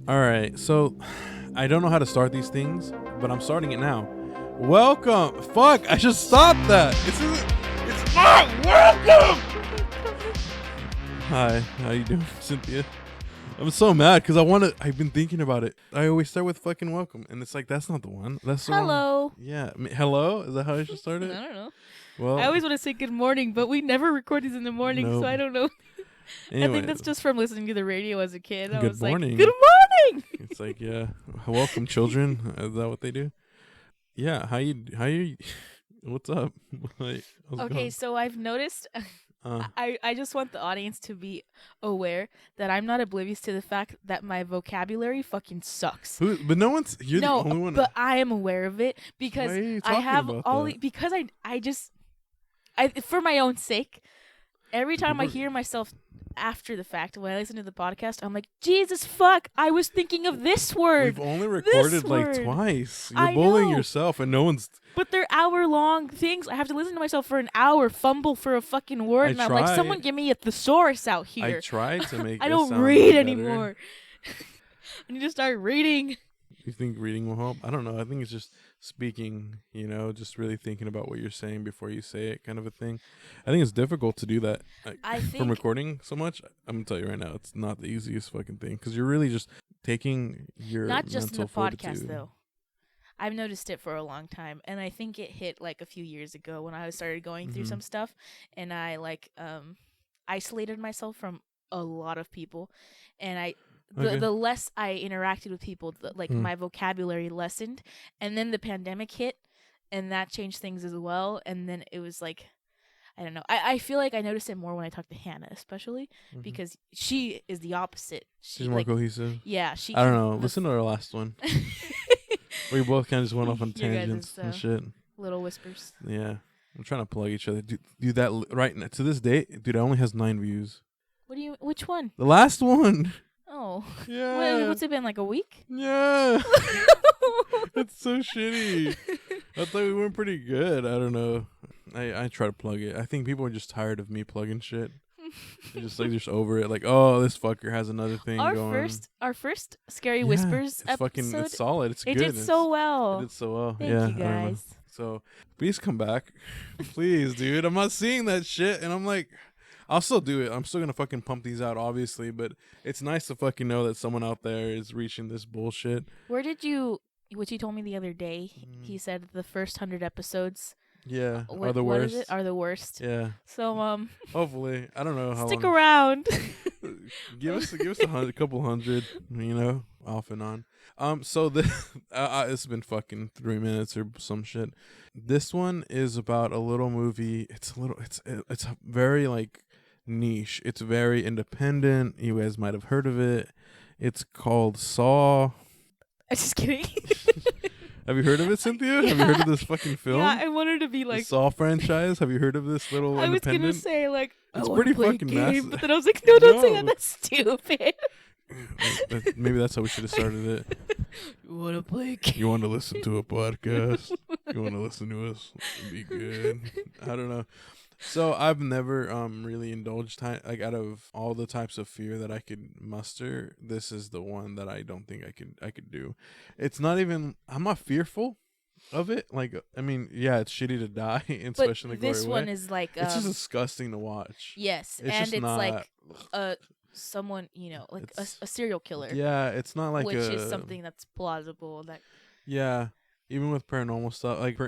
All right, so I don't know how to start these things, but I'm starting it now. Welcome. Fuck, I just stopped that. It's not welcome. Hi, how you doing, Cynthia? I'm so mad because I've been thinking about it. I always start with fucking welcome, and it's like that's not the one. That's the one. Hello. Yeah, hello. Is that how I should start I it? don't know. Well, I always want to say good morning, but we never record these in the morning, no. so I don't know. Anyway, I think that's just from listening to the radio as a kid. I Good was morning. like, good morning. It's like, yeah, welcome, children. Is that what they do? Yeah. How you? What's up? Like, how's it Okay, going? so I've noticed. I just want the audience to be aware that I'm not oblivious to the fact that my vocabulary fucking sucks. But no one's. You're No, the only one. but I am aware of it because Why are you I talking have about all that? because I for my own sake. Every time I People- hear myself after the fact, when I listen to the podcast, I'm like, Jesus fuck, I was thinking of this word. We've only recorded like word. twice. You're I bullying know. yourself, and no one's. But they're hour-long things. I have to listen to myself for an hour, fumble for a fucking word, I and I'm like, try. someone give me a thesaurus out I here. tried to make. I this don't sound read better. anymore. I need to start reading. You think reading will help? I don't know. I think it's just speaking, just really thinking about what you're saying before you say it, kind of a thing. I think it's difficult to do that. I From think recording so much, I'm going to tell you right now, it's not the easiest fucking thing because you're really just taking your not just in the mental podcast fortitude. though. I've noticed it for a long time, and I think it hit like a few years ago when I started going through Mhm. some stuff, and I isolated myself from a lot of people, and Okay. the less I interacted with people, Hmm. my vocabulary lessened, and then the pandemic hit, and that changed things as well, and then it was like, I don't know. I feel like I noticed it more when I talked to Hannah, especially Mhm. because she is the opposite. She's more cohesive. Yeah, she. I don't know. the Listen to our last one. We both kind of just went off on Your guys' tangents and shit. little whispers. Yeah. I'm trying to plug each other. Do that right now. To this day, dude, it only has 9 views. Which one? The last one. Oh. Yeah. What's it been, like a week? Yeah. That's so shitty. I thought we went pretty good. I don't know. I try to plug it. I think people are just tired of me plugging shit. They're just over it. Like, oh, this fucker has another thing going. Our first Scary Yeah, Whispers it's fucking. episode. It's solid. It's It good. did so well. It did so well. Thank yeah, you I don't know. guys. So please come back, please, dude. I'm not seeing that shit, and I'm like, I'll still do it. I'm still gonna fucking pump these out, obviously, but it's nice to fucking know that someone out there is reaching this bullshit. What you told me the other day, he said the first 100 episodes Yeah, what- are the what worst. is it? Are the worst. Yeah, So hopefully, I don't know how stick long. around. give us a couple hundred, off and on. So it's been fucking 3 minutes or some shit. This one is about a little movie. It's very like niche. It's very independent. You guys might have heard of it. It's called Saw. I'm just kidding. Have you heard of it, Cynthia? Have you heard of this fucking film? Yeah, I wanted to be The like. Saw franchise. Have you heard of this little I was independent? gonna say like. It's I wanna pretty play a fucking game, massive. but then I was like, no, don't say No. that. That's stupid. Maybe that's how we should have started it. You wanna play a game? You want to listen to a podcast? You want to listen to us? It'd be good. I don't know. So I've never really indulged like out of all the types of fear that I could muster, this is the one that I don't think I could do. It's not even. I'm not fearful of it. Like, I mean, yeah, it's shitty to die, especially in But the this glory one way. is like It's just disgusting to watch. yes, It's and just it's not. like someone like It's- a serial killer, Yeah, it's not like which is something that's plausible. That Yeah, even with paranormal stuff, like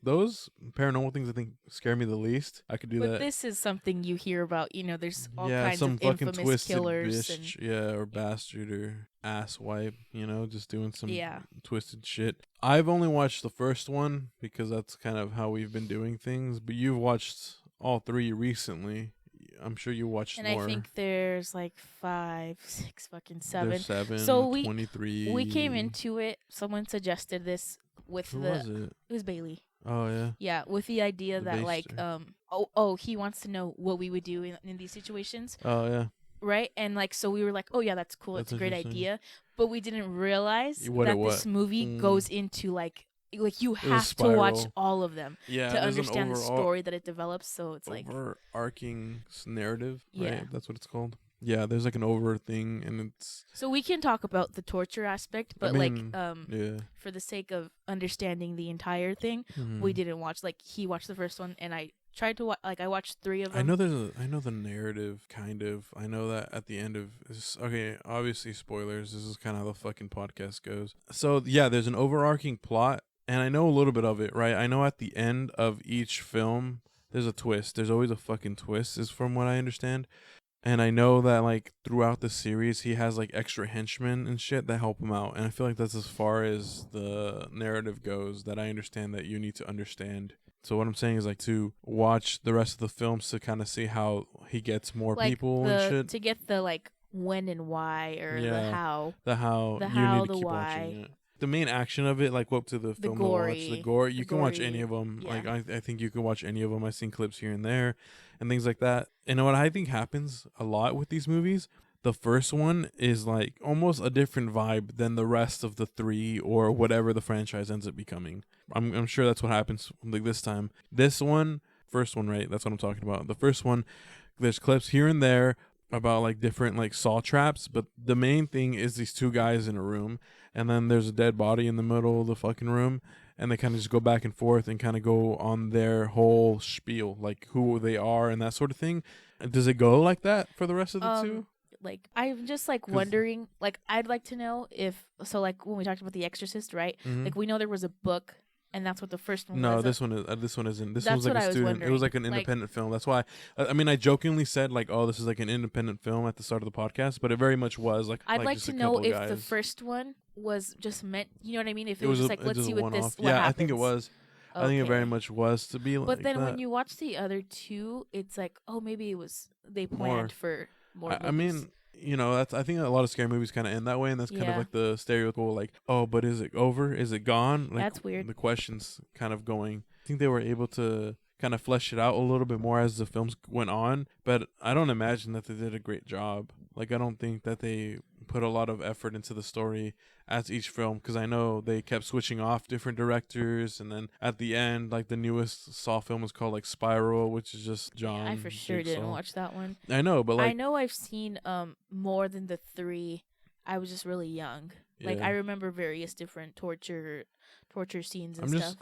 those paranormal things, I think scare me the least. I could do but that. this is something you hear about. There's all Yeah, kinds some of fucking infamous twisted killers bitch, or bastard or asswipe, just doing some Yeah. twisted shit. I've only watched the first one because that's kind of how we've been doing things. But you've watched all 3 recently. I'm sure you watched and more. I think there's like 5, 6, fucking 7. There's 7. So 23. We came into it. Someone suggested this with Who the. was it? It was Bailey. Oh yeah. Yeah, with the idea The that like baster. he wants to know what we would do in these situations, Oh yeah. right? And like so we were like, oh yeah, that's cool. That's It's a great interesting. idea. But we didn't realize What that it this what? movie goes into like you was have to watch spiral. all of them Yeah. to there's an understand the overall- story that it develops. So it's like overarching narrative, Yeah. right? That's what it's called. Yeah, there's like an over thing, and it's. So we can talk about the torture aspect, but Yeah. for the sake of understanding the entire thing, we didn't watch. Like he watched the first one, and I tried to watch. Like I watched 3 of them. I know the narrative kind of. I know that at the end of this, okay, obviously spoilers. This is kind of how the fucking podcast goes. So yeah, there's an overarching plot, and I know a little bit of it, right? I know at the end of each film, there's a twist. There's always a fucking twist, is from what I understand. And I know that like throughout the series, he has like extra henchmen and shit that help him out. And I feel like that's as far as the narrative goes that I understand that you need to understand. So what I'm saying is like to watch the rest of the films to kind of see how he gets more like people and shit. to get the like when and why or the how. The how. The you how, need to the keep why. watching it. The main action of it, like go up to the film gory, to watch. The gore. You the can watch gory, any of them. yeah. Like I think you can watch any of them. I've seen clips here and there and things like that. And what I think happens a lot with these movies, the first one is like almost a different vibe than the rest of the 3 or whatever the franchise ends up becoming. I'm sure that's what happens like this time. This one, first one, right? That's what I'm talking about. The first one, there's clips here and there about like different like saw traps, but the main thing is these 2 guys in a room, and then there's a dead body in the middle of the fucking room, and they kind of just go back and forth and kind of go on their whole spiel, like who they are and that sort of thing. Does it go like that for the rest of the 2? Like I'm just like wondering, like I'd like to know if so like when we talked about The Exorcist, right? Like we know there was a book, and that's what the first one was. No, this one isn't. This That's one's like what a I was student. It was like an wondering. independent film. That's why. I mean, I jokingly said like, "Oh, this is like an independent film" at the start of the podcast, but it very much was like. I'd like just to a know couple if guys. the first one was just meant. You know what I mean? If it was was just like, let's see what this. What yeah, happens. I think it was. I think it very much was to be like that. But then when you watch the other 2, it's like, oh, maybe it was they planned for more. I mean, you know, that's. I think a lot of scary movies kind of end that way, and that's kind of like the stereotypical, like, oh, but is it over? Is it gone? Like, that's weird. The questions kind of going. I think they were able to kind of flesh it out a little bit more as the films went on, but I don't imagine that they did a great job. Like, I don't think that they put a lot of effort into the story as each film, because I know they kept switching off different directors, and then at the end, like the newest Saw film was called like Spiral, which is just John. I for sure didn't watch that one. I know, but like I know I've seen more than the 3. I was just really young. Like I remember various different torture scenes and stuff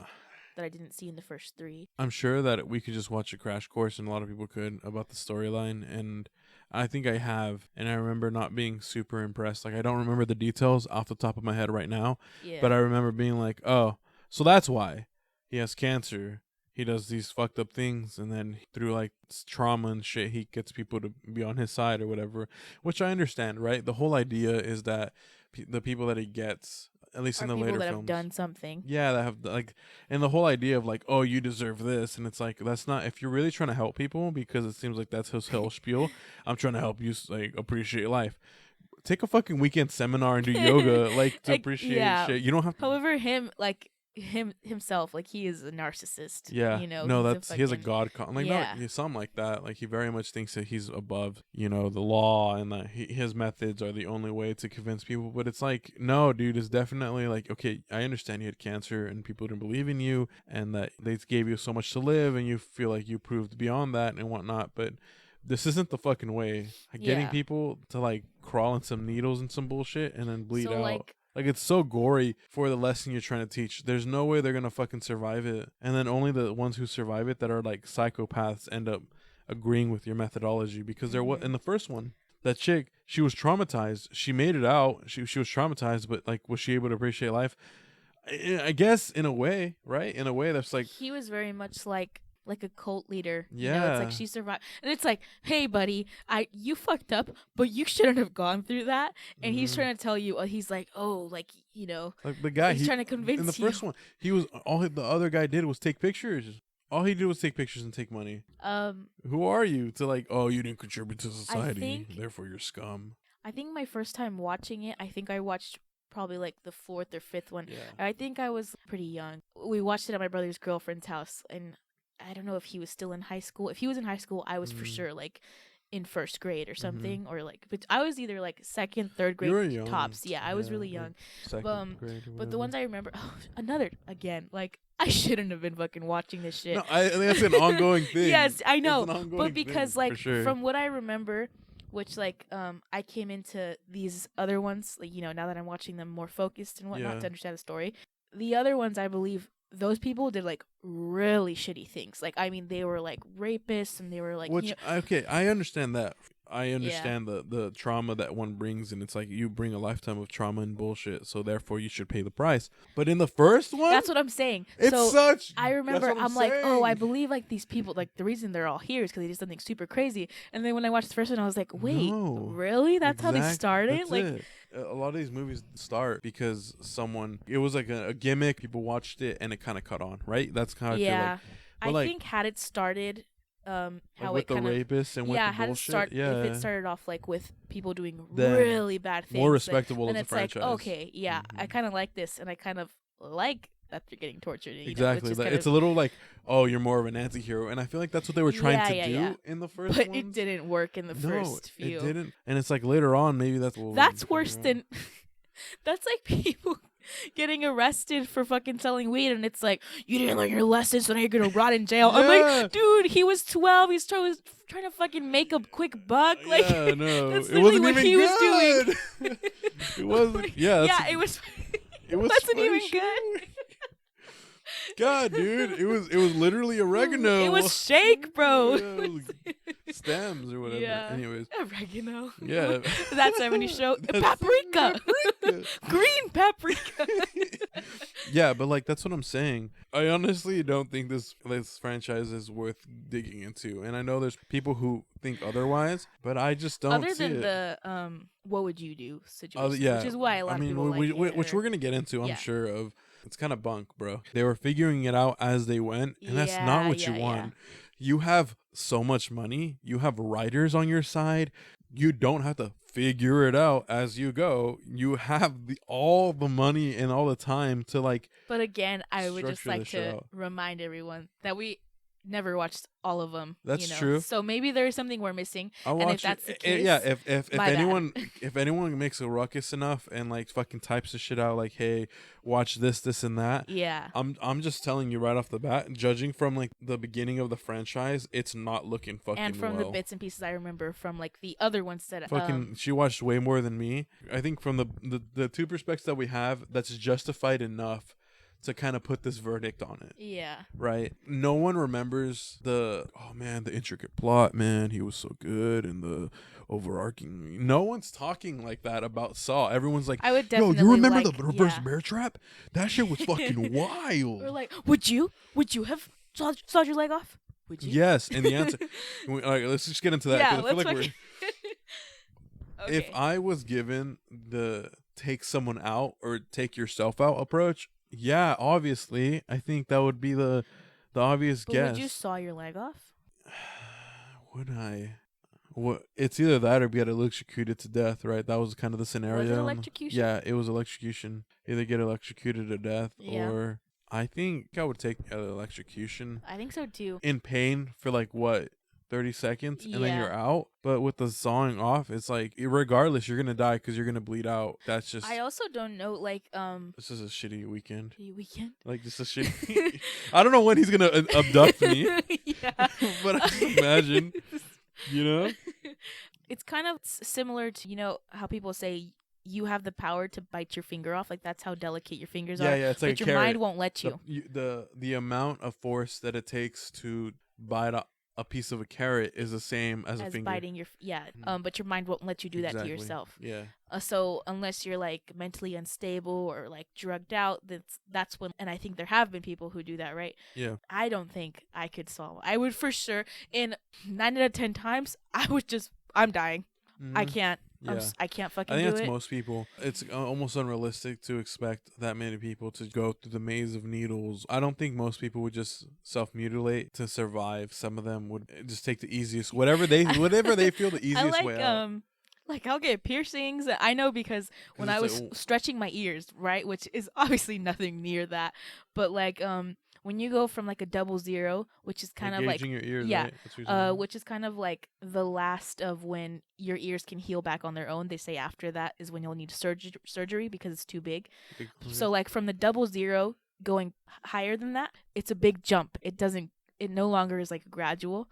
that I didn't see in the first 3. I'm sure that we could just watch a crash course, and a lot of people could, about the storyline, and I think I have, and I remember not being super impressed. Like, I don't remember the details off the top of my head right now, but I remember being like, oh, so that's why he has cancer. He does these fucked up things, and then through like trauma and shit, he gets people to be on his side or whatever, which I understand, right? The whole idea is that the people that he gets, at least in the later films, have done something. Yeah, that have like, and the whole idea of like, oh, you deserve this, and it's like that's not. If you're really trying to help people, because it seems like that's his whole spiel. I'm trying to help you like appreciate life. Take a fucking weekend seminar and do yoga, like to appreciate shit. You don't have to. However, himself, like he is a narcissist. Yeah, you know. No, he has a god like something like that. Like he very much thinks that he's above, you know, the law, and that his methods are the only way to convince people. But it's like, no, dude, it's definitely like, okay, I understand you had cancer and people didn't believe in you, and that they gave you so much to live, and you feel like you proved beyond that and whatnot. But this isn't the fucking way. Like, getting people to like crawl in some needles and some bullshit and then bleed out. Like, it's so gory for the lesson you're trying to teach. There's no way they're gonna fucking survive it. And then only the ones who survive it that are like psychopaths end up agreeing with your methodology, because there was in the first one, that chick, she was traumatized. She made it out. She was traumatized, but like, was she able to appreciate life? I guess in a way, right? In a way, that's like he was very much like a cult leader. Yeah. You know, it's like she survived. And it's like, hey, buddy, you fucked up, but you shouldn't have gone through that. And he's trying to tell you, he's like, oh, like, you know. Like the guy. He's trying to convince you. In the first one, the other guy did was take pictures. All he did was take pictures and take money. Who are you to like, oh, you didn't contribute to society, therefore you're scum. I think my first time watching it, I think I watched probably like the 4th or 5th one. Yeah. I think I was pretty young. We watched it at my brother's girlfriend's house, and I don't know if he was still in high school. If he was in high school, I was for sure like in 1st grade or something, or like, but I was either like 2nd, 3rd grade tops. Yeah, I was really young. Grade but the ones I remember, like I shouldn't have been fucking watching this shit. No, I think that's an ongoing thing. Yes, I know, It's an ongoing but because thing, like for sure. from what I remember, which like I came into these other ones, like, you know, now that I'm watching them more focused and whatnot to understand the story. The other ones, I believe those people did like really shitty things. Like, I mean, they were like rapists, and they were like, Which, you know, okay, I understand that. I understand the trauma that one brings, and it's like you bring a lifetime of trauma and bullshit, so therefore you should pay the price. But in the first one, that's what I'm saying. it's so such. I remember I'm like, oh, I saying. believe like these people, like the reason they're all here is because they did something super crazy. And then when I watched the first one, I was like, wait, No, really? That's how they started? That's Like, it. A lot of these movies start because it was like a gimmick. People watched it and it kind of caught on, right? That's kind of yeah. But I like, think had it started, how like with it the kind of, rapists and with yeah, the had it bullshit, if it started off like with people doing Then really bad things, more respectable then as a it's like, franchise. okay, yeah, I kind of like this, and I kind of like that they're getting tortured. You know, Exactly. which is Like, kind it's of, a little like, oh, you're more of an anti-hero, and I feel like that's what they were trying to do in the first but ones. it didn't work in the No, first few. it didn't. And it's like later on, maybe that's what That's worse than that's like people getting arrested for fucking selling weed, and it's like, you didn't learn your lesson, so now you're gonna rot in jail. I'm like, dude, he was 12. He's trying to fucking make a quick buck. Like, yeah, no, that's it literally wasn't what even he was doing. It wasn't. Yeah, yeah, it was. It was wasn't even shit. good. God, dude, it was literally oregano. It was shake, bro. Yeah, it was stems or whatever. Yeah. Anyways, Oregano. yeah, That 70s show. Paprika. Green paprika. yeah, but like that's what I'm saying. I honestly don't think this franchise is worth digging into, and I know there's people who think otherwise, but I just don't. Other see than it. the what would you do situation, Yeah, which is why a lot of people which we're gonna get into, I'm Yeah. sure of. It's kind of bunk, bro. They were figuring it out as they went, and that's not what you want. You have so much money. You have writers on your side. You don't have to figure it out as you go. You have all the money and all the time to like. But again, I would just structure like the show to out. remind everyone that we never watched all of them. That's you know? true. So maybe there is something we're missing. I'll And watch if that's the it. case, Yeah, if my bad. anyone makes a ruckus enough and like fucking types the shit out like, hey, watch this and that. Yeah. I'm just telling you right off the bat, judging from like the beginning of the franchise, it's not looking fucking And from well. the bits and pieces I remember from like the other ones that Fucking she watched way more than me. I think from the two perspectives that we have, that's justified enough to kind of put this verdict on it. Yeah. Right? No one remembers the intricate plot, man. He was so good, and the overarching. No one's talking like that about Saw. Everyone's like, I would definitely yo, you remember like, the reverse yeah. bear trap? That shit was fucking wild. Or like, would you have sawed your leg off? Would you? Yes, and the answer. All right, let's just get into that. Yeah, 'cause I feel let's like fucking- Okay. if I was given the take someone out or take yourself out approach, yeah, obviously, I think that would be the obvious But guess. would you saw your leg off? Would I? What? It's either that or get electrocuted to death, right? That was kind of the scenario. Was it electrocution? Yeah, it was electrocution. Either get electrocuted to death, or I think I would take electrocution. I think so too. In pain for like what? 30 seconds and then you're out. But with the sawing off, it's like regardless, you're gonna die because you're gonna bleed out. That's just. I also don't know, like This is a shitty weekend. Weekend. Like just a shitty. I don't know when he's gonna abduct me. Yeah. But I just imagine, you know. It's kind of similar to, you know, how people say you have the power to bite your finger off. Like that's how delicate your fingers are. Yeah, it's like but a your carrot. mind won't let you. The amount of force that it takes to bite a piece of a carrot is the same as a finger. Biting your but your mind won't let you do that to yourself. Yeah. So unless you're like mentally unstable or like drugged out, that's when. And I think there have been people who do that, right? Yeah. I don't think I could swallow. I would for sure. In 9 out of 10 times, I'm dying. I can't. Yeah. I can't fucking I do think it. that's most people. It's almost unrealistic to expect that many people to go through the maze of needles. I don't think most people would just self-mutilate to survive. Some of them would just take the easiest, whatever they feel the easiest way out. Like I'll get piercings. I know because when I was stretching my ears, right, which is obviously nothing near that, but like when you go from like a 00, which is kind of like your ears, yeah, right? which is kind of like the last of when your ears can heal back on their own. They say after that is when you'll need surgery because it's too big. So like from the 00 going higher than that, it's a big jump. It no longer is like gradual.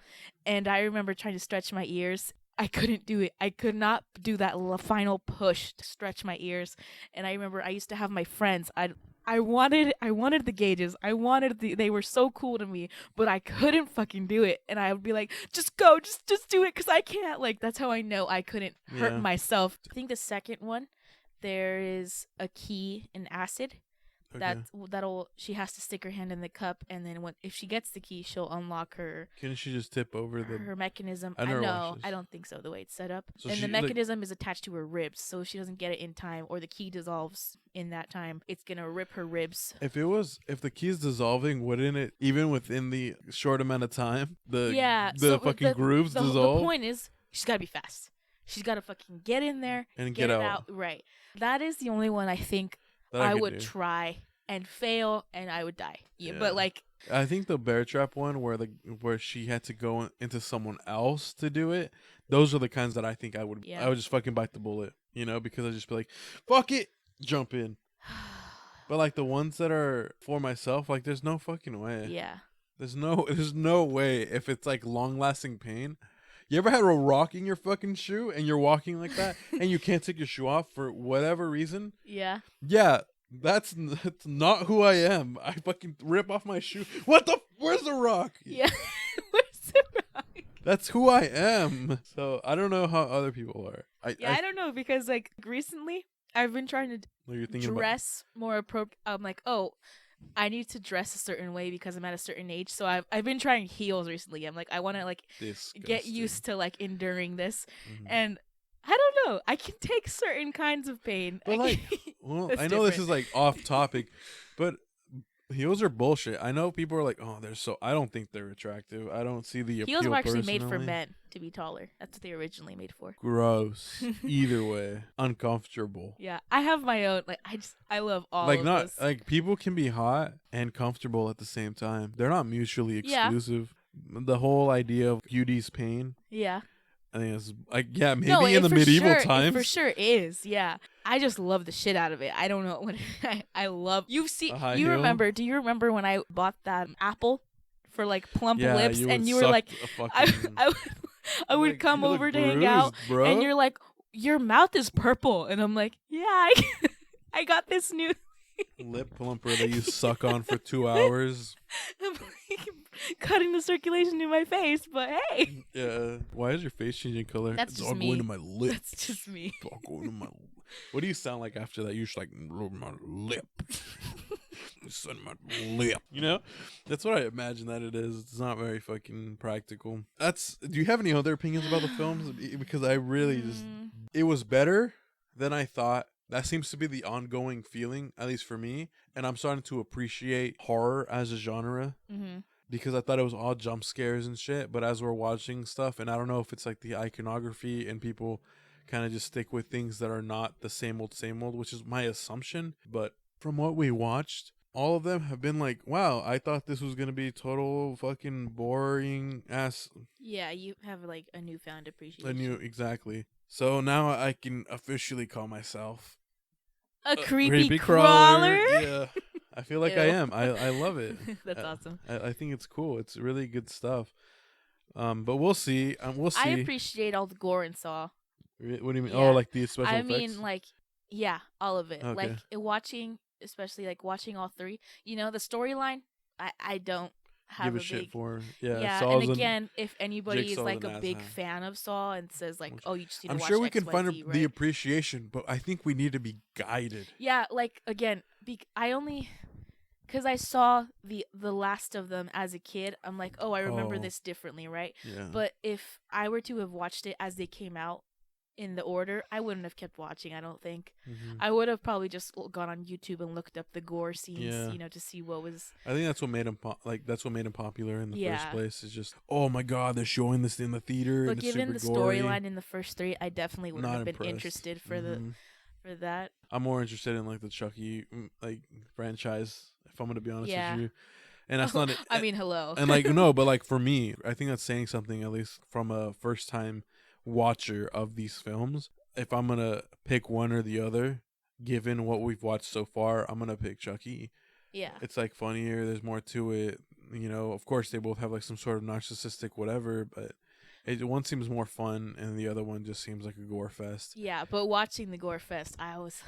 And I remember trying to stretch my ears. I couldn't do it. I could not do that final push to stretch my ears. And I remember I used to have my friends. I wanted the gauges. They were so cool to me, but I couldn't fucking do it. And I would be like, just go, just do it, cuz I can't. Like, that's how I know I couldn't hurt myself. I think the second one, there is a key in acid. Okay. She has to stick her hand in the cup, and then if she gets the key, she'll unlock her. Can she just tip over her mechanism? I don't think so. The way it's set up, so and the mechanism is attached to her ribs, so if she doesn't get it in time, or the key dissolves in that time, it's gonna rip her ribs. If the key is dissolving, wouldn't it, even within the short amount of time, the fucking grooves dissolve? The point is, she's gotta be fast. She's gotta fucking get in there and get it out. Right. That is the only one I think I would try and fail, and I would die. Yeah. But like, I think the bear trap one, where she had to go into someone else to do it, those are the kinds that I think I would. Yeah. I would just fucking bite the bullet, because I'd just be like, fuck it, jump in. But like the ones that are for myself, like there's no fucking way. Yeah. There's no way if it's like long lasting pain. You ever had a rock in your fucking shoe and you're walking like that and you can't take your shoe off for whatever reason? Yeah. Yeah, that's not who I am. I fucking rip off my shoe. Where's the rock? Yeah. Where's the rock? That's who I am. So I don't know how other people are. I don't know, because like recently I've been trying to dress more appropriate. I'm like, I need to dress a certain way because I'm at a certain age. So I've been trying heels recently. I'm like, I want to like get used to like enduring this. Mm-hmm. And I don't know. I can take certain kinds of pain. But like, well, I know this is like off topic, but heels are bullshit. I know people are like, I don't think they're attractive. I don't see the appeal. Heels were actually made for men to be taller. That's what they were originally made for. Gross. Either way, uncomfortable. Yeah, I have my own. Like, I love all of this. Like people can be hot and comfortable at the same time. They're not mutually exclusive. Yeah. The whole idea of beauty's pain. Yeah. I think it's like, maybe in the medieval times. It for sure is, yeah. I just love the shit out of it. I don't know what I love. Do you remember when I bought that apple for like plump lips, and you were like, I would come over to hang out, bro. And you're like, your mouth is purple, and I'm like, yeah, I got this new lip plumper that you suck on for 2 hours. I'm like, cutting the circulation in my face, but hey. Yeah. Why is your face changing color? It's all me. going to my lips. That's just me. It's all going to my. What do you sound like after that? You're just like, my lip. It's on my lip. That's what I imagine that it is. It's not very fucking practical. Do you have any other opinions about the films? Because I really it was better than I thought. That seems to be the ongoing feeling, at least for me. And I'm starting to appreciate horror as a genre. Mm-hmm. Because I thought it was all jump scares and shit. But as we're watching stuff, and I don't know if it's like the iconography and people kind of just stick with things that are not the same old, which is my assumption. But from what we watched, all of them have been like, wow, I thought this was going to be total fucking boring ass. Yeah, you have like a newfound appreciation. Exactly. So now I can officially call myself a creepy crawler. Yeah, I feel like I am. I love it. That's awesome. I think it's cool. It's really good stuff. But we'll see. I appreciate all the gore and Saw. What do you mean? Yeah. Oh, like the special effects? I mean, like, yeah, all of it. Okay. Like especially like watching all three. The storyline, I don't have a shit for. Yeah, Saw's and again, if anybody is like a big fan of Saw and says like, you just need to watch I'm sure we can XYZ, find right? the appreciation, but I think we need to be guided. Yeah, like again, because I saw the last of them as a kid, I'm like, I remember this differently, right? Yeah. But if I were to have watched it as they came out in the order, I wouldn't have kept watching, I don't think. Mm-hmm. I would have probably just gone on YouTube and looked up the gore scenes, to see what was. I think that's what made him that's what made him popular in the first place. Is just, oh my god, they're showing this in the theater. But given the storyline in the first three, I definitely wouldn't have been interested for for that. I'm more interested in like the Chucky like franchise, if I'm gonna be honest with you. And that's not. I mean, hello. And like no, but like for me, I think that's saying something, at least from a first time watcher of these films. If I'm gonna pick one or the other, given what we've watched so far, I'm gonna pick Chucky. Yeah, it's like funnier. There's more to it. Of course they both have like some sort of narcissistic whatever, but one seems more fun, and the other one just seems like a gore fest. Yeah, but watching the gore fest, I was,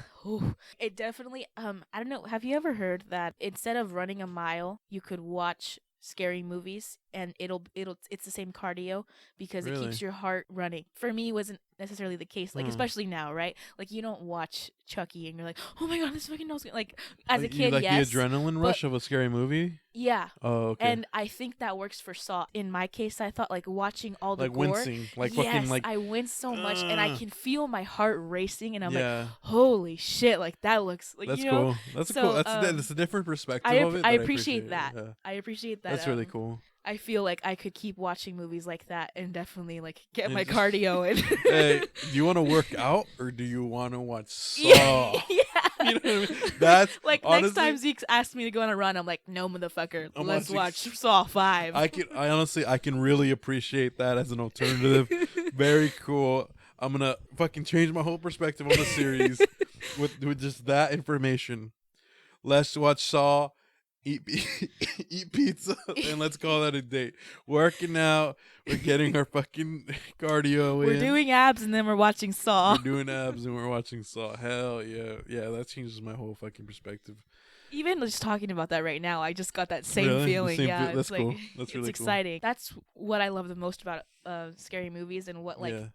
it definitely, I don't know. Have you ever heard that instead of running a mile, you could watch scary movies and it's the same cardio because it Really? keeps your heart running. For me, it wasn't necessarily the case, like especially now, right? Like you don't watch Chucky and you're like, oh my god, this fucking nose, like as a Like, kid, you like yes, the adrenaline rush of a scary movie? yeah. Oh, okay. And I think that works for Saw. In my case, I thought like watching all the Like gore. wincing, like Yes, fucking like. I wince so much, and I can feel my heart racing, and I'm like, Yeah, holy shit, like that looks like that's you know. cool. That's So cool. That's a different perspective of it. I That appreciate that. Yeah, I appreciate that. that's really cool. I feel like I could keep watching movies like that and definitely like get And my just- cardio in. Hey, do you want to work out or do you want to watch Saw? Yeah. You know what I mean? That's like honestly, next time Zeke asks me to go on a run, I'm like, no, motherfucker, I'm let's watching- watch Saw 5. I can really appreciate that as an alternative. Very cool. I'm gonna fucking change my whole perspective on the series with just that information. Let's watch Saw, eat eat pizza, and let's call that a date. Working out, we're getting our fucking cardio We're in. doing abs and then we're watching Saw. We're doing abs and we're watching Saw. Hell yeah, yeah. That changes my whole fucking perspective. Even just talking about that right now, I just got that same Really? The feeling. same Yeah, that's it's cool. like, That's it's really cool. exciting. That's what I love the most about scary movies and what like. Yeah.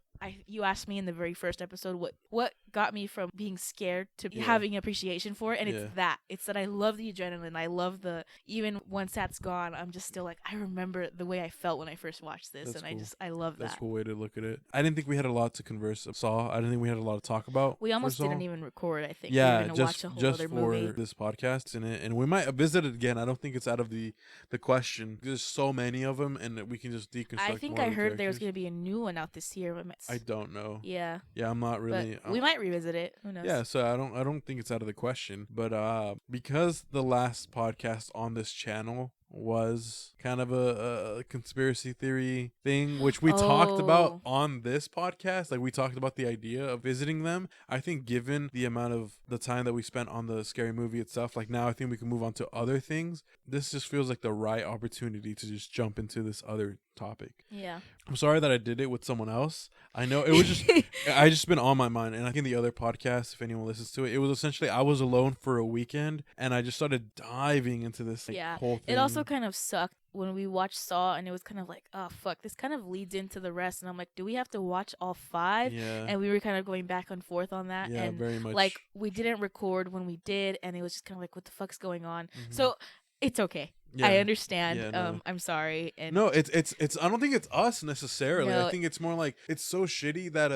You asked me in the very first episode what got me from being scared to Yeah. having appreciation for it, and Yeah. it's that I love the adrenaline. I love the even once that's gone, I'm just still like I remember the way I felt when I first watched this, That's and cool. I love That's a that. cool way to look at it. I didn't think we had a lot to converse of Saw. I didn't think we had a lot to talk about. We almost for Saw. didn't even record. I think Yeah, we were gonna just watch a whole just other for movie. this podcast in it, and we might visit it again. I don't think it's out of the question. There's so many of them, and we can just deconstruct. I think more I of the heard there was characters. gonna be a new one out this year. I don't know. Yeah, Yeah, I'm not really. but we might revisit it. Who knows? Yeah, so I don't think it's out of the question. But because the last podcast on this channel was kind of a conspiracy theory thing, which we talked about Oh. on this podcast. Like we talked about the idea of visiting them. I think given the amount of the time that we spent on the scary movie itself, like now I think we can move on to other things. This just feels like the right opportunity to just jump into this other topic. Yeah. I'm sorry that I did it with someone else. I know it was just I just been on my mind, and I think the other podcast, if anyone listens to it, it was essentially I was alone for a weekend, and I just started diving into this Yeah. whole thing. It also kind of sucked when we watched Saw, and it was kind of like, oh fuck, this kind of leads into the rest, and I'm like, do we have to watch all 5? Yeah, And we were kind of going back and forth on that, yeah, and very much. like we didn't record when we did, and it was just kind of like, what the fuck's going on? Mhm. So it's okay. Yeah. I understand. Yeah, no. I'm sorry. And No, it's I don't think it's us necessarily. No. I think it's more like it's so shitty that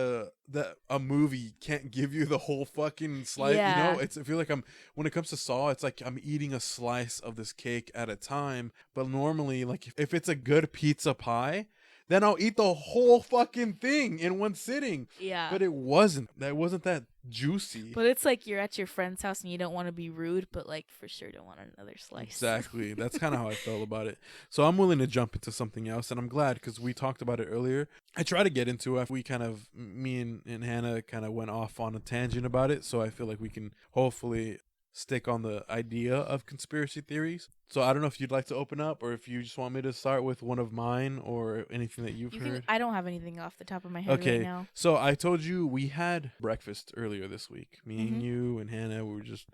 a movie can't give you the whole fucking slice. Yeah. You know, I feel like when it comes to Saw, it's like I'm eating a slice of this cake at a time. But normally, like if it's a good pizza pie, then I'll eat the whole fucking thing in one sitting. yeah. But it wasn't. That wasn't that juicy. But it's like you're at your friend's house and you don't want to be rude, but like for sure don't want another slice. Exactly. That's kind of how I felt about it. So I'm willing to jump into something else, and I'm glad because we talked about it earlier. I try to get into it. Me and Hannah kind of went off on a tangent about it, so I feel like we can hopefully stick on the idea of conspiracy theories. So I don't know if you'd like to open up, or if you just want me to start with one of mine, or anything that you've heard. I don't have anything off the top of my head Okay, right now. so I told you we had breakfast earlier this week. Me and Mhm. you and Hannah, we were just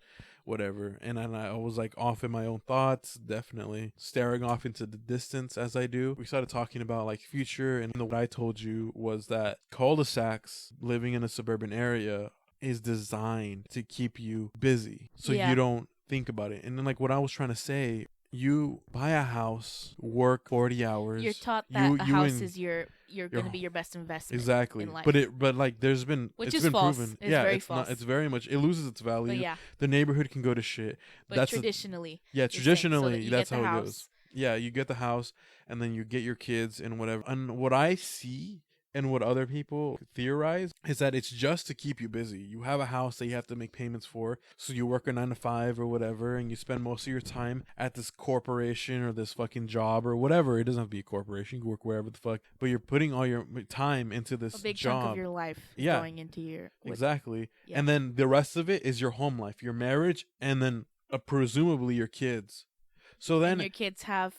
whatever. And then I was like off in my own thoughts, definitely staring off into the distance as I do. We started talking about like future, and what I told you was that cul-de-sacs, living in a suburban area, is designed to keep you busy so Yeah. you don't think about it. And then like what I was trying to say, you buy a house, work 40 hours. You're taught that a you house and- is you're going to be your best investment. Exactly. in life. But like there's been Which it's is been false. proven. It's yeah, very it's not false. it's very much it loses its value. But yeah, The neighborhood can go to shit. but That's traditionally, yeah, you're saying, so traditionally that you that's get the how it house. goes. Yeah, you get the house and then you get your kids and whatever. And what I see and what other people theorize is that it's just to keep you busy. You have a house that you have to make payments for, so you work a 9 to 5 or whatever, and you spend most of your time at this corporation or this fucking job or whatever. It doesn't have to be a corporation. You can work wherever the fuck, but you're putting all your time into this A big job. chunk of your life is Yeah. going into your Exactly. Yeah. And then the rest of it is your home life, your marriage, and then presumably your kids. So then and your kids have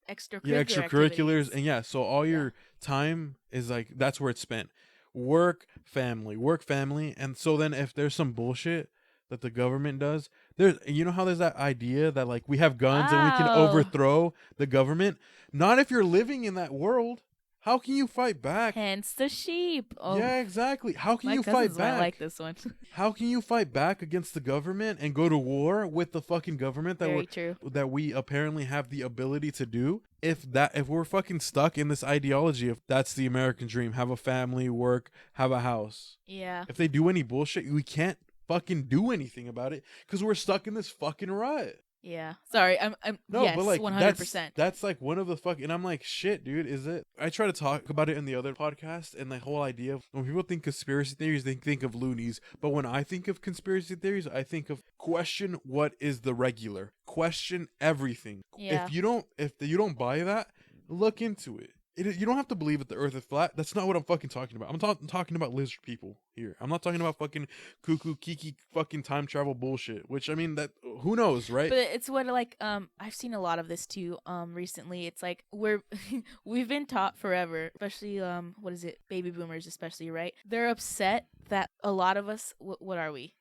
extracurricular extracurriculars, activities. and so all Yeah. your time is like that's where it's spent. Work, family, and so then if there's some bullshit that the government does, there's how there's that idea that like we have guns and we can Wow. overthrow the government. Not if you're living in that world. How can you fight back? Hence the sheep. Oh, Yeah, exactly. How can my you fight cousins might like back? this one. How can you fight back against the government and go to war with the fucking government Very true. that we apparently have the ability to do? If we're fucking stuck in this ideology of that's the American dream, have a family, work, have a house. Yeah. If they do any bullshit, we can't fucking do anything about it because we're stuck in this fucking rut. Yeah. Sorry. I'm No, yes, but like 100%. that's like one of the fucking. And I'm like, shit, dude. Is it? I try to talk about it in the other podcast, and the whole idea of when people think conspiracy theories, they think of loonies. But when I think of conspiracy theories, I think of question what is the regular, question everything. Yeah. If you don't buy that, look into it. You don't have to believe that the earth is flat. That's not what I'm fucking talking about. I'm talking about lizard people here. I'm not talking about fucking cuckoo kiki fucking time travel bullshit. Which I mean that who knows, right? But it's what like I've seen a lot of this too recently. It's like we've been taught forever, especially what is it, baby boomers especially, right? They're upset that a lot of us what are we?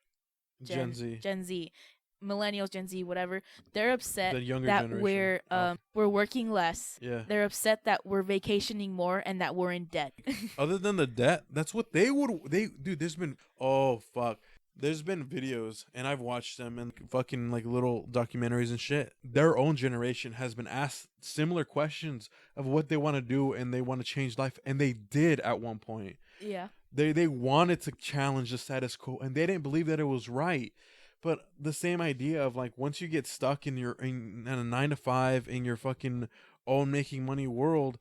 Gen Z. Gen Z. Millennials, Gen Z, whatever, they're upset The younger that generation. we're working less. Yeah. They're upset that we're vacationing more and that we're in debt. Other than the debt, that's what dude, there's been there's been videos and I've watched them and fucking like little documentaries and shit. Their own generation has been asked similar questions of what they want to do and they want to change life, and they did at one point. Yeah. They wanted to challenge the status quo and they didn't believe that it was right. But the same idea of like once you get stuck in in a 9 to 5 in your fucking own making money world,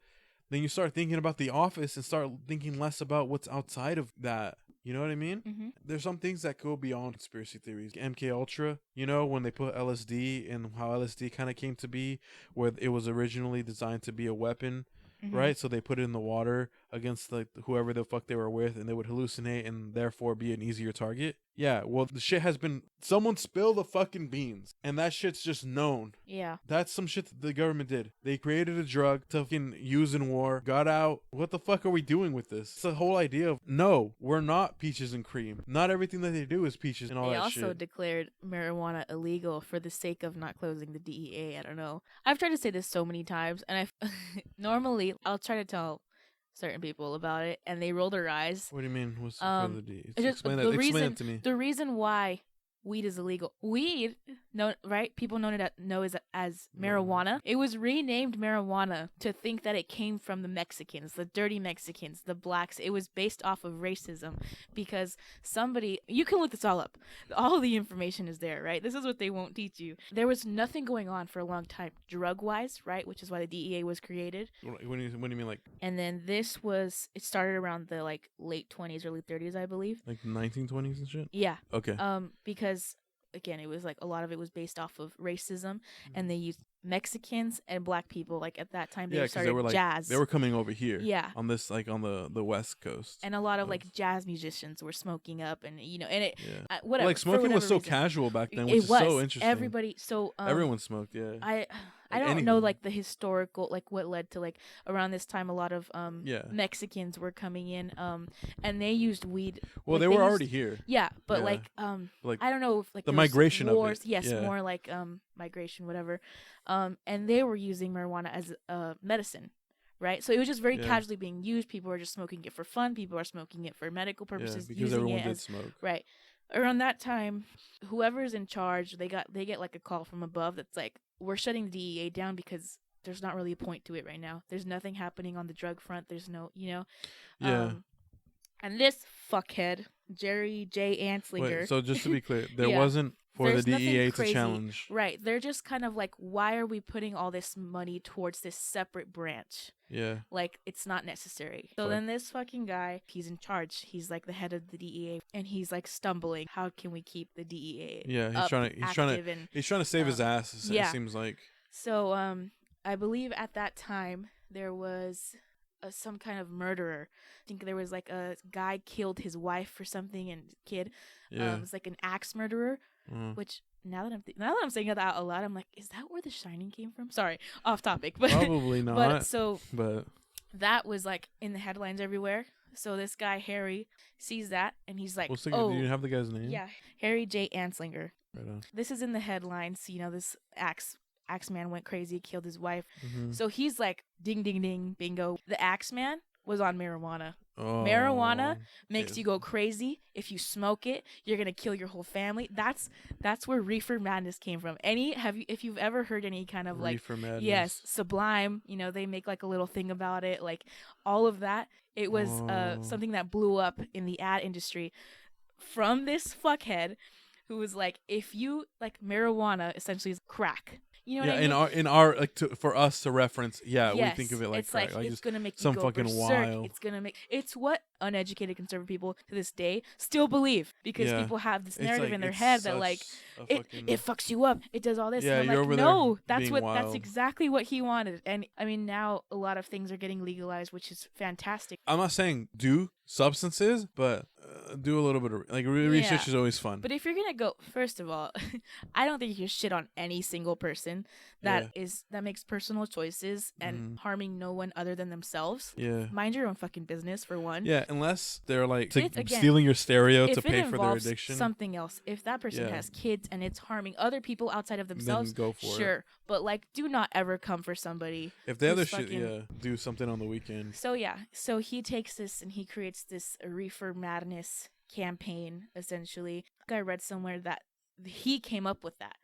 then you start thinking about the office and start thinking less about what's outside of that. You know what I mean? Mm-hmm. There's some things that go beyond conspiracy theories. MK Ultra, when they put LSD and how LSD kind of came to be, where it was originally designed to be a weapon. Mm-hmm. Right, so they put it in the water against like whoever the fuck they were with, and they would hallucinate and therefore be an easier target. Yeah, well, the shit has been someone spilled the fucking beans, and that shit's just known. Yeah, That's some shit that the government did. They created a drug to fucking use in war, got out. What the fuck are we doing with this? It's the whole idea of no, we're not peaches and cream. Not everything that they do is peaches and all they that also shit. declared marijuana illegal for the sake of not closing the DEA. I don't know. I've tried to say this so many times, and normally I'll try to tell certain people about it, and they roll their eyes. What do you mean? What's for the D? Explain reason, it to me. The reason why weed is illegal. Weed, no, right? People know it as marijuana. It was renamed marijuana to think that it came from the Mexicans, the dirty Mexicans, the blacks. It was based off of racism because you can look this all up. All the information is there, right? This is what they won't teach you. There was nothing going on for a long time drug-wise, right? Which is why the DEA was created. What do you mean like? And then it started around the like late 20s, early 30s, I believe. Like the 1920s and shit? Yeah. Okay. Because again, it was like a lot of it was based off of racism, and they used Mexicans and black people. Like at that time, they started jazz. They were coming over here. Yeah. On this, like on the West Coast. And a lot of like jazz musicians were smoking up, and and it whatever. Well, like smoking was so reason. Casual back then, which is so interesting. Everybody, everyone smoked. Yeah. I don't know like the historical, like what led to like around this time a lot of Mexicans were coming in and they used weed. Well, they were already here. Yeah, but like I don't know if like the migration wars, of it. Yes, more like migration, whatever. And they were using marijuana as medicine. Right, so it was just very casually being used. People were just smoking it for fun. People are smoking it for medical purposes. Yeah, because everyone did smoke. Right, around that time, whoever's in charge, they get like a call from above that's like, we're shutting the DEA down because there's not really a point to it right now. There's nothing happening on the drug front. There's no, Yeah. And this fuckhead, Jerry J. Anslinger. Wait, so just to be clear, there wasn't for the DEA to challenge. Right. They're just kind of like, why are we putting all this money towards this separate branch? Yeah. Like, it's not necessary. So then this fucking guy, he's in charge. He's like the head of the DEA, and he's like stumbling. How can we keep the DEA? Yeah, he's trying to save his ass. It seems like. So I believe at that time there was some kind of murderer. I think there was like a guy killed his wife or something and kid. Yeah. It's like an axe murderer, which now that I'm saying that out loud, I'm like, is that where The Shining came from? Sorry, off topic, but Probably not. But that was like in the headlines everywhere. So this guy Harry sees that and he's like, do you have the guy's name? Yeah, Harry J. Anslinger. Right on. This is in the headlines. You know, this Axeman went crazy, killed his wife. So he's like, ding, ding, ding, bingo. The Axeman was on marijuana. Oh, Marijuana makes you go crazy. If you smoke it, you're gonna kill your whole family. That's where reefer madness came from. If you've ever heard any kind of like reefer madness. Yes, Sublime, you know, they make like a little thing about it, like all of that. It was something that blew up in the ad industry from this fuckhead who was like, if you like marijuana essentially is crack. You know what I mean? in our like for us to reference, yes, we think of it like it's crack. like it's just gonna make you some go fucking berserk. wild. It's what uneducated conservative people to this day still believe because people have this narrative in their head that like it fucks you up. It does all this. Yeah, and I'm you're like, over no, there that's exactly what he wanted. And I mean, now a lot of things are getting legalized, which is fantastic. I'm not saying do substances, but do a little bit of like research is always fun. But if you're gonna go, first of all, I don't think you should shit on any single person that makes personal choices and harming no one other than themselves. Yeah, mind your own fucking business for one. Yeah, unless they're like stealing your stereo to pay for their addiction. Something else. If that person has kids and it's harming other people outside of themselves, then go for it. But like, do not ever come for somebody. If they have their shit, do something on the weekend. So he takes this and he creates this reefer madness campaign. Essentially, I read somewhere that he came up with that.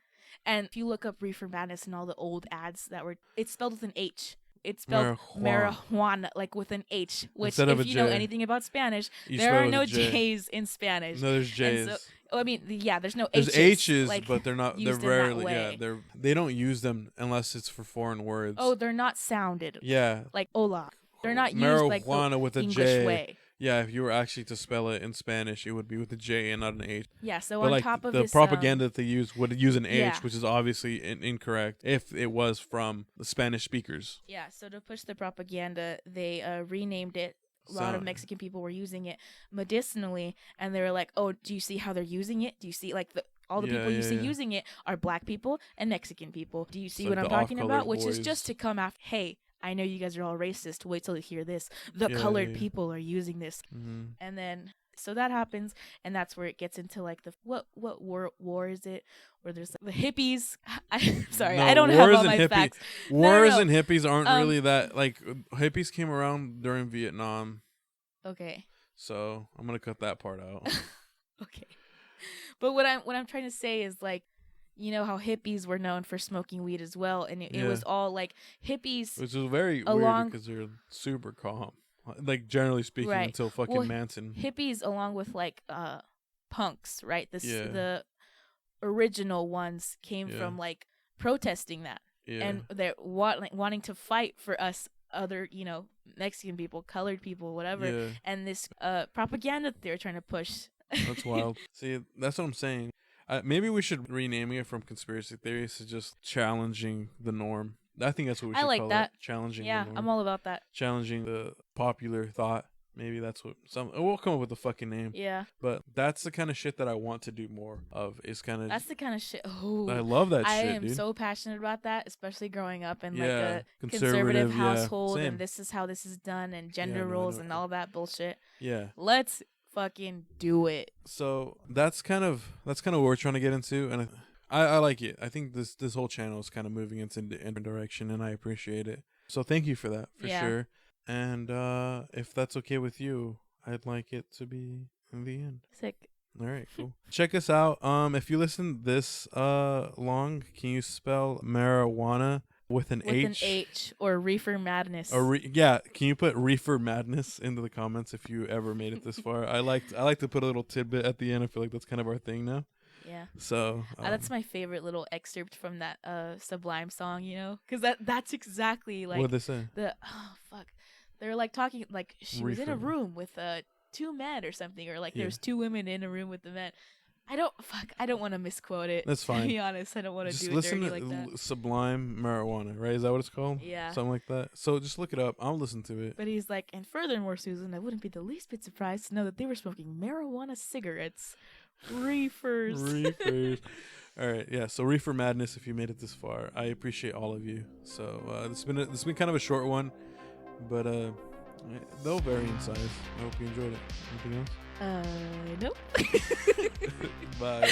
And if you look up reefer madness and all the old ads it's spelled with an H. It's spelled marijuana, like with an H, which if you know anything about Spanish, there are no J's in Spanish. No, there's J's. So, I mean, there's no H's. There's H's, like, but they're not. They're rarely. They don't use them unless it's for foreign words. Oh, they're not sounded. Yeah. Like hola. They're not used like the with a English J. way. Yeah, if you were actually to spell it in Spanish, it would be with a J and not an H. Yeah, so but on top of the this... propaganda that they use would use an H, which is obviously incorrect if it was from the Spanish speakers. Yeah, so to push the propaganda, they renamed it. A lot of Mexican people were using it medicinally, and they were like, oh, do you see how they're using it? Do you see, like, all the people you see using it are black people and Mexican people. Do you see what I'm talking about? Which is just to come after, hey, I know you guys are all racist. Wait till you hear this. The colored people are using this. And then, so that happens, and that's where it gets into, like, the, what war is it? Where there's the hippies. I don't have all my facts. Wars and hippies aren't really that, like, hippies came around during Vietnam. Okay. So, I'm going to cut that part out. Okay. But what I'm trying to say is, like, you know how hippies were known for smoking weed as well, and it was all like hippies, which was very weird because they're super calm, like generally speaking, until fucking Manson. Hippies, along with like punks, right? The original ones came from like protesting that, and they're wanting to fight for us other, Mexican people, colored people, whatever, and this propaganda that they're trying to push. That's wild. See, that's what I'm saying. Maybe we should renaming it from conspiracy theories to just challenging the norm. I think that's what we should call it. Challenging the norm. Yeah, I'm all about that. Challenging the popular thought. Maybe that's what we'll come up with a fucking name. Yeah. But that's the kind of shit that I want to do more of. Is kind of. That's the kind of shit. Oh, I love that shit, dude. I am so passionate about that, especially growing up in like a conservative household, and this is how this is done, and gender roles and all that bullshit. Yeah. Let's fucking do it. So that's kind of what we're trying to get into, and I like it. I think this whole channel is kind of moving into a different direction, and I appreciate it. So thank you for that, for sure. And if that's okay with you, I'd like it to be in the end. Sick. All right, cool. Check us out. If you listen this long, can you spell marijuana with an H? With an H, or reefer madness. Can you put reefer madness into the comments if you ever made it this far? I like to put a little tidbit at the end. I feel like that's kind of our thing now. Yeah. So that's my favorite little excerpt from that Sublime song, because that's exactly like what they say. They're like talking like she was in a room with 2 men or something, or like there's 2 women in a room with the men. I don't want to misquote it. That's fine. To be honest, I don't want to Just do it listen dirty to like that. Sublime Marijuana, right? Is that what it's called? Yeah. Something like that. So just look it up. I'll listen to it. But he's like, and furthermore, Susan, I wouldn't be the least bit surprised to know that they were smoking marijuana cigarettes. Reefers. Reefers. All right, yeah. So Reefer Madness, if you made it this far, I appreciate all of you. So this has been kind of a short one, but they'll vary in size. I hope you enjoyed it. Anything else? Nope. Bye.